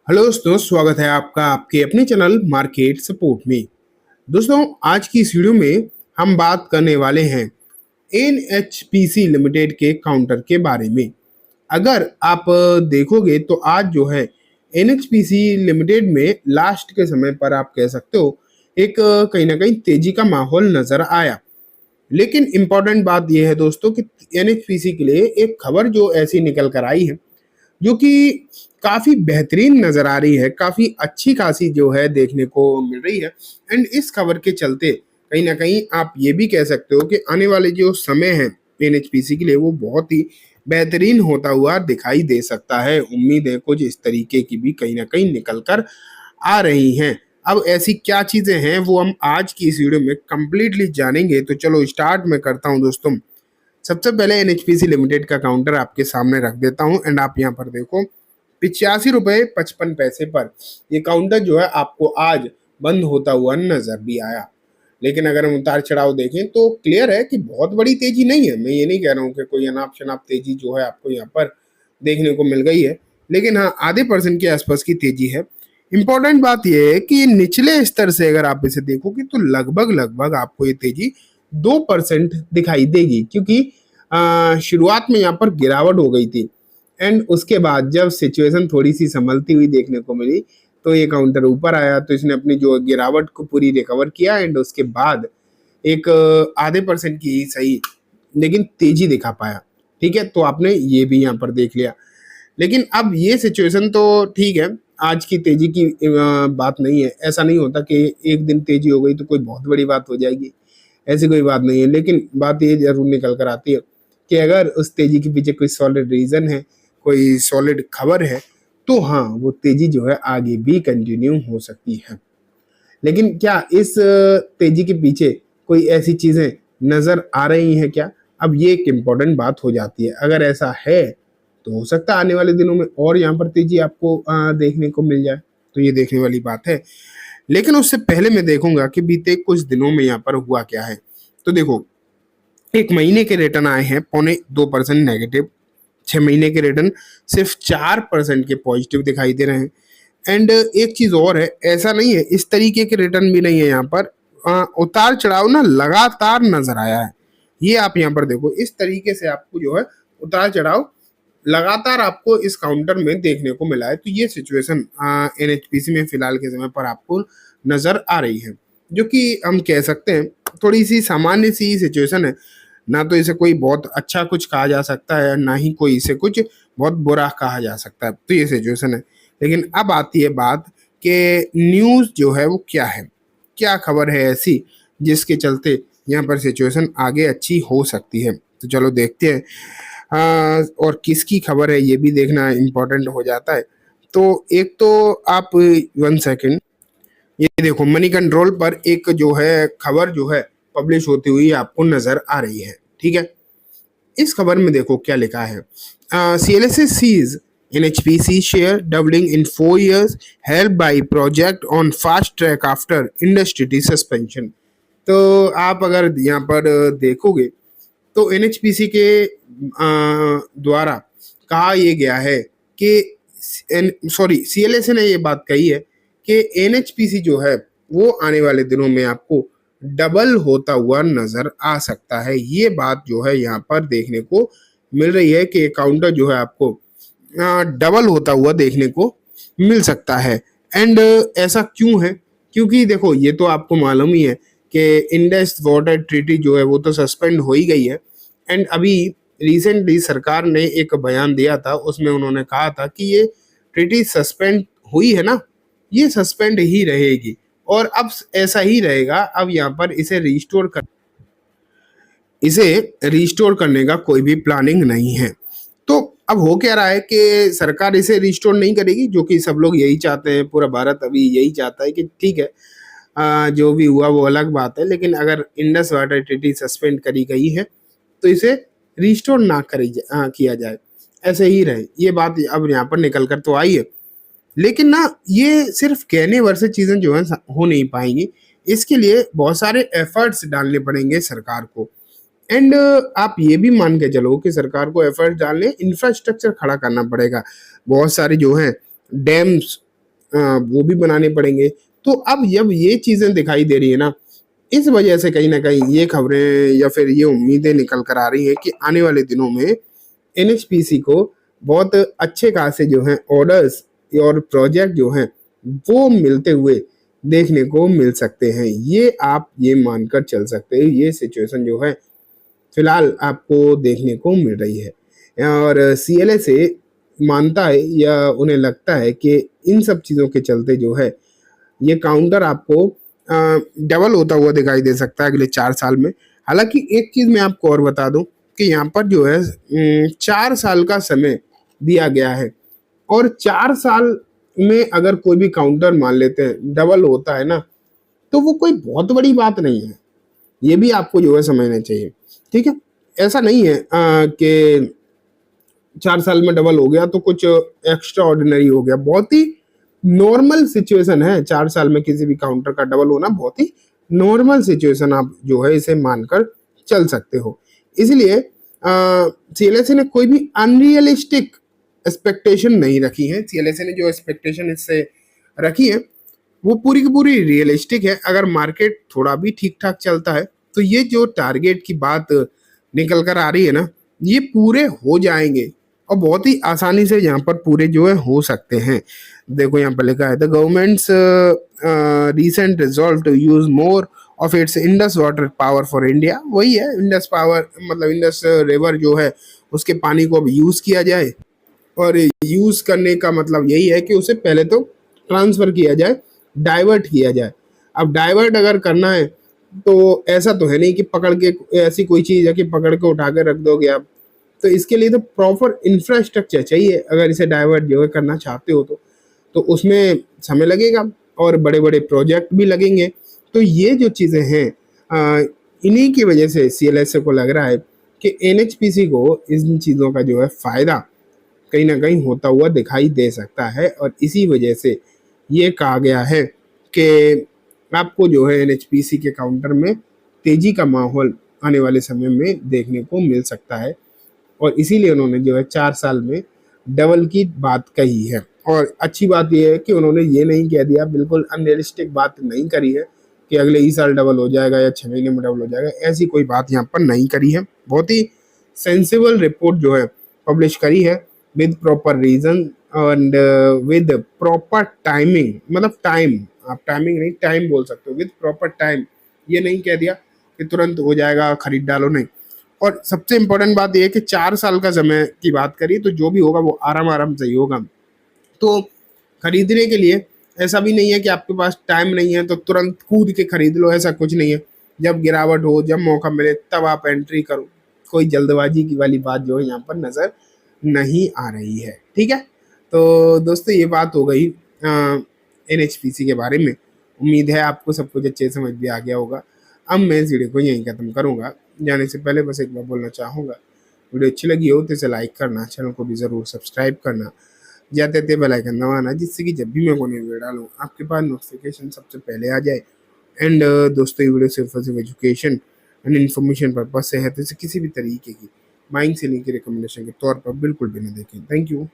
Hello दोस्तों, स्वागत है आपका आपके अपने चैनल मार्केट सपोर्ट में। दोस्तों, आज की इस वीडियो में हम बात करने वाले हैं एनएचपीसी लिमिटेड के काउंटर के बारे में। अगर आप देखोगे तो आज जो है एनएचपीसी लिमिटेड में लास्ट के समय पर आप कह सकते हो एक कहीं ना कहीं तेजी का माहौल नजर आया। लेकिन इम्पॉर्टेंट बात यह है दोस्तों कि एनएचपीसी के लिए एक खबर जो ऐसी निकल कर आई है जो कि काफी बेहतरीन नजर आ रही है, काफी अच्छी खासी जो है देखने को मिल रही है। एंड इस खबर के चलते कहीं ना कहीं आप ये भी कह सकते हो कि आने वाले जो समय है एनएचपीसी के लिए वो बहुत ही बेहतरीन होता हुआ दिखाई दे सकता है। उम्मीद है कुछ इस तरीके की भी कहीं ना कहीं निकल कर आ रही हैं। अब ऐसी क्या चीजें हैं वो हम आज की इस वीडियो में कंप्लीटली जानेंगे। तो चलो स्टार्ट मैं करता हूं दोस्तों। सबसे पहले एनएचपीसी लिमिटेड का काउंटर आपके सामने रख देता हूं एंड आप यहाँ पर देखो 85 रुपये 55 पैसे पर ये काउंटर जो है आपको आज बंद होता हुआ नजर भी आया। लेकिन अगर हम उतार चढ़ाव देखें तो क्लियर है कि बहुत बड़ी तेजी नहीं है। मैं ये नहीं कह रहा हूँ कि कोई अनाप शनाप तेजी जो है आपको यहाँ पर देखने को मिल गई है, लेकिन हाँ आधे परसेंट के आसपास की तेजी है। इंपॉर्टेंट बात यह है कि निचले स्तर से अगर आप इसे देखोगे तो लगभग लगभग आपको ये तेजी 2% दिखाई देगी, क्योंकि शुरुआत में यहाँ पर गिरावट हो गई थी एंड उसके बाद जब सिचुएशन थोड़ी सी संभलती हुई देखने को मिली तो ये काउंटर ऊपर आया, तो इसने अपनी जो गिरावट को पूरी रिकवर किया एंड उसके बाद एक आधे परसेंट की ही सही लेकिन तेजी दिखा पाया। ठीक है, तो आपने ये भी यहाँ पर देख लिया। लेकिन अब ये सिचुएशन तो ठीक है, आज की तेजी की बात नहीं है। ऐसा नहीं होता कि एक दिन तेजी हो गई तो कोई बहुत बड़ी बात हो जाएगी, ऐसी कोई बात नहीं है। लेकिन बात ये जरूर निकल कर आती है कि अगर उस तेजी के पीछे कोई सॉलिड रीजन है, कोई सॉलिड खबर है, तो हाँ वो तेजी जो है आगे भी कंटिन्यू हो सकती है। लेकिन क्या इस तेजी के पीछे कोई ऐसी चीजें नजर आ रही हैं क्या? अब ये एक इम्पोर्टेंट बात हो जाती है। अगर ऐसा है तो हो सकता है आने वाले दिनों में और यहाँ पर तेजी आपको देखने को मिल जाए, तो ये देखने वाली बात है। लेकिन उससे पहले मैं देखूंगा कि बीते कुछ दिनों में यहाँ पर हुआ क्या है। तो देखो, एक महीने के रिटर्न आए हैं 0.2% नेगेटिव, 6 महीने के रिटर्न सिर्फ 4% के पॉजिटिव दिखाई दे रहे हैं। एंड एक चीज और है, ऐसा नहीं है इस तरीके के रिटर्न भी नहीं है यहाँ पर। उतार चढ़ाव ना लगातार नजर आया है। ये आप यहाँ पर देखो, इस तरीके से आपको जो है उतार चढ़ाव लगातार आपको इस काउंटर में देखने को मिला है। तो ये सिचुएशन एनएचपीसी में फिलहाल के समय पर आपको नजर आ रही है, जो कि हम कह सकते हैं थोड़ी सी सामान्य सी सिचुएशन है। ना तो इसे कोई बहुत अच्छा कुछ कहा जा सकता है, ना ही कोई इसे कुछ बहुत बुरा कहा जा सकता है। तो ये सिचुएशन है। लेकिन अब आती है बात कि न्यूज़ जो है वो क्या है, क्या खबर है ऐसी जिसके चलते यहाँ पर सिचुएशन आगे अच्छी हो सकती है। तो चलो देखते हैं। और किसकी खबर है ये भी देखना इम्पोर्टेंट हो जाता है। तो एक तो आप 1 सेकेंड, ये देखो मनी कंट्रोल पर एक जो है खबर जो है पब्लिश होती हुई आपको नजर आ रही है। ठीक है, इस खबर में देखो क्या लिखा है। CLSA sees NHPC share doubling in 4 years helped by project on fast track after industry suspension। तो आप अगर यहाँ पर देखोगे तो एनएचपीसी के द्वारा कहा यह गया है कि सीएलएसए ने ये बात कही है कि एनएचपीसी जो है वो आने वाले दिनों में आपको डबल होता हुआ नजर आ सकता है। ये बात जो है यहाँ पर देखने को मिल रही है कि काउंटर जो है आपको डबल होता हुआ देखने को मिल सकता है। एंड ऐसा क्यों है? क्योंकि देखो ये तो आपको मालूम ही है कि इंडस वाटर ट्रीटी जो है वो तो सस्पेंड हो ही गई है। एंड अभी रिसेंटली सरकार ने एक बयान दिया था, उसमें उन्होंने कहा था कि ये ट्रीटी सस्पेंड हुई है ना, ये सस्पेंड ही रहेगी और अब ऐसा ही रहेगा। अब यहाँ पर इसे रिस्टोर करने का कोई भी प्लानिंग नहीं है। तो अब हो क्या रहा है कि सरकार इसे रिस्टोर नहीं करेगी, जो कि सब लोग यही चाहते हैं। पूरा भारत अभी यही चाहता है कि ठीक है जो भी हुआ वो अलग बात है, लेकिन अगर इंडस वाटर ट्रीटी सस्पेंड करी गई है तो इसे रिस्टोर ना किया जाए, ऐसे ही रहे। ये बात अब यहाँ पर निकल कर तो आई है। लेकिन ना ये सिर्फ कहने भर से चीजें जो है हो नहीं पाएंगी। इसके लिए बहुत सारे एफर्ट्स डालने पड़ेंगे सरकार को। एंड आप ये भी मान के चलो कि सरकार को एफर्ट्स डालने, इंफ्रास्ट्रक्चर खड़ा करना पड़ेगा। बहुत सारे जो है डैम्स वो भी बनाने पड़ेंगे। तो अब जब ये चीज़ें दिखाई दे रही है ना, इस वजह से कहीं न कहीं ये खबरें या फिर ये उम्मीदें निकल कर आ रही हैं कि आने वाले दिनों में एनएचपीसी को बहुत अच्छे खासे जो हैं ऑर्डर्स और प्रोजेक्ट जो हैं वो मिलते हुए देखने को मिल सकते हैं। ये आप ये मानकर चल सकते हैं, ये सिचुएशन जो है फिलहाल आपको देखने को मिल रही है। और सीएलए से मानता है या उन्हें लगता है कि इन सब चीज़ों के चलते जो है ये काउंटर आपको डबल होता हुआ दिखाई दे सकता है अगले 4 साल में। हालांकि एक चीज़ मैं आपको और बता दूं कि यहाँ पर जो है 4 साल का समय दिया गया है, और 4 साल में अगर कोई भी काउंटर मान लेते हैं डबल होता है ना, तो वो कोई बहुत बड़ी बात नहीं है। ये भी आपको जो है समझना चाहिए, ठीक है। ऐसा नहीं है कि 4 साल में डबल हो गया तो कुछ एक्स्ट्रा ऑर्डिनरी हो गया। बहुत ही नॉर्मल सिचुएशन है 4 साल में किसी भी काउंटर का डबल होना, बहुत ही नॉर्मल सिचुएशन आप जो है इसे मानकर चल सकते हो। इसलिए सीएलएसए ने कोई भी अनरियलिस्टिक एक्सपेक्टेशन नहीं रखी है। सीएलएसए ने जो एक्सपेक्टेशन इससे रखी है वो पूरी की पूरी रियलिस्टिक है। अगर मार्केट थोड़ा भी ठीक ठाक चलता है तो ये जो टारगेट की बात निकल कर आ रही है ना, ये पूरे हो जाएंगे और बहुत ही आसानी से यहाँ पर पूरे जो है हो सकते हैं। देखो यहाँ पर लिखा है the government's recent resolve to use more of its Indus water power for India. वही है इंडस पावर, मतलब इंडस रिवर जो है उसके पानी को अब यूज किया जाए, और यूज करने का मतलब यही है कि उसे पहले तो ट्रांसफर किया जाए, डाइवर्ट किया जाए। अब डाइवर्ट अगर करना है तो ऐसा तो है नहीं कि पकड़ के ऐसी कोई चीज़ है कि पकड़ के उठा के रख दोगे आप। तो इसके लिए तो प्रॉपर इंफ्रास्ट्रक्चर चाहिए। अगर इसे डाइवर्ट जो है करना चाहते हो तो उसमें समय लगेगा और बड़े बड़े प्रोजेक्ट भी लगेंगे। तो ये जो चीज़ें हैं इन्हीं की वजह से सीएलएसए को लग रहा है कि एनएचपीसी को इन चीज़ों का जो है फ़ायदा कहीं ना कहीं होता हुआ दिखाई दे सकता है, और इसी वजह से ये कहा गया है कि आपको जो है एनएचपीसी के काउंटर में तेजी का माहौल आने वाले समय में देखने को मिल सकता है। और इसीलिए उन्होंने जो है 4 साल में डबल की बात कही है। और अच्छी बात यह है कि उन्होंने ये नहीं कह दिया, बिल्कुल अनरियलिस्टिक बात नहीं करी है कि अगले ही साल डबल हो जाएगा या 6 महीने में डबल हो जाएगा। ऐसी कोई बात यहाँ पर नहीं करी है। बहुत ही सेंसिबल रिपोर्ट जो है पब्लिश करी है with proper reason and with proper timing. मतलब टाइम, आप टाइमिंग नहीं टाइम बोल सकते हो, विद प्रॉपर टाइम। ये नहीं कह दिया कि तुरंत हो जाएगा खरीद डालो, नहीं। और सबसे इम्पोर्टेंट बात यह है कि 4 साल का समय की बात करिए तो जो भी होगा वो आराम आराम से ही होगा। तो खरीदने के लिए ऐसा भी नहीं है कि आपके पास टाइम नहीं है तो तुरंत कूद के खरीद लो, ऐसा कुछ नहीं है। जब गिरावट हो, जब मौका मिले तब आप एंट्री करो। कोई जल्दबाजी की वाली बात जो है यहाँ पर नज़र नहीं आ रही है, ठीक है। तो दोस्तों ये बात हो गई एनएचपीसी के बारे में। उम्मीद है आपको सब कुछ अच्छे समझ भी आ गया होगा। अब मैं इस वीडियो को यहीं खत्म करूँगा। जाने से पहले बस एक बार बोलना चाहूँगा, वीडियो अच्छी लगी हो तो इसे लाइक करना, चैनल को भी ज़रूर सब्सक्राइब करना, जाते थे बेल आइकन दबाना, जिससे कि जब भी मैं कोई वीडियो डालूँ आपके पास नोटिफिकेशन सबसे पहले आ जाए। एंड दोस्तों ये वीडियो सिर्फ और सिर्फ एजुकेशन एंड इन्फॉर्मेशन पर्पज से है, तो इसे किसी भी तरीके की बाइंग सेलिंग की रिकमेंडेशन के तौर पर बिल्कुल भी ना देखें। Thank you.